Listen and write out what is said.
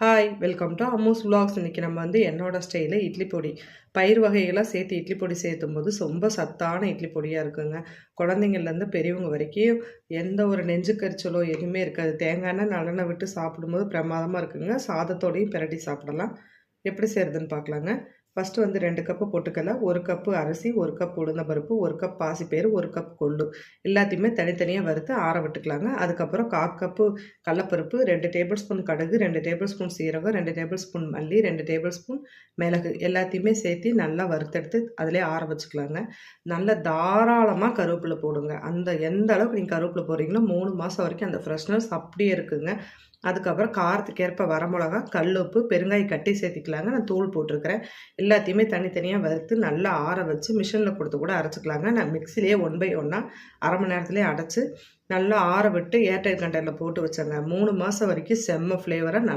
Hi welcome to Ammu's vlogs. இன்றைக்கி நம்ம என்னோட ஸ்டைலில் இட்லி பொடி பயிர் வகைகளாக சேர்த்து இட்லி பொடி சேர்த்தும் போது ரொம்ப சத்தான இட்லி பொடியாக இருக்குங்க. குழந்தைங்கள்லேருந்து பெரியவங்க வரைக்கும் எந்த ஒரு நெஞ்சு கரிச்சலோ எதுவுமே இருக்காது. தேங்காய் எண்ணெய் நல்லெண்ணெய் விட்டு சாப்பிடும்போது பிரமாதமாக இருக்குங்க. சாதத்தோடையும் பிரட்டி சாப்பிடலாம். எப்படி செய்கிறதுன்னு பார்க்கலாங்க. ஃபஸ்ட்டு 2 கப்பு பொட்டுக்கடலை, 1 கப்பு அரிசி, 1 கப் உளுந்தம்பருப்பு, 1 கப் பாசிப்பயிறு, 1 கப் கொள்ளு எல்லாத்தையுமே தனித்தனியாக வறுத்து ஆற விட்டுக்கலாங்க. அதுக்கப்புறம் 1/4 கப்பு கடலப்பருப்பு, 2 டேபிள் ஸ்பூன் கடுகு, 2 டேபிள் ஸ்பூன் சீரகம், 2 டேபிள் ஸ்பூன் மல்லி, 2 டேபிள் ஸ்பூன் மிளகு எல்லாத்தையுமே சேர்த்து நல்லா வறுத்தெடுத்து அதிலே ஆற வச்சுக்கலாங்க. நல்லா தாராளமாக கருவேப்பிலை போடுங்க. எந்த அளவுக்கு நீங்கள் கருவேப்பிலை போடுறீங்களோ 3 மாதம் வரைக்கும் அந்த ஃப்ரெஷ்னஸ் அப்படியே இருக்குங்க. அதுக்கப்புறம் காரத்துக்கு ஏற்ப வரமிளகா, கல்லுப்பு, பெருங்காயம் கட்டி சேர்த்திக்கலாங்க. நான் தூள் போட்டிருக்கிறேன். எல்லாத்தையுமே தனித்தனியாக வறுத்து நல்லா ஆற வச்சு மிஷினில் கொடுத்து கூட அரைச்சிக்கலாங்க. நான் மிக்சிலேயே 1 by 1 அரை மணி நேரத்துலேயே அடைச்சி நல்லா ஆற விட்டு ஏர்டைட் கண்டெய்னரில் போட்டு வச்சேங்க. 3 மாதம் வரைக்கும் செம்ம ஃப்ளேவராக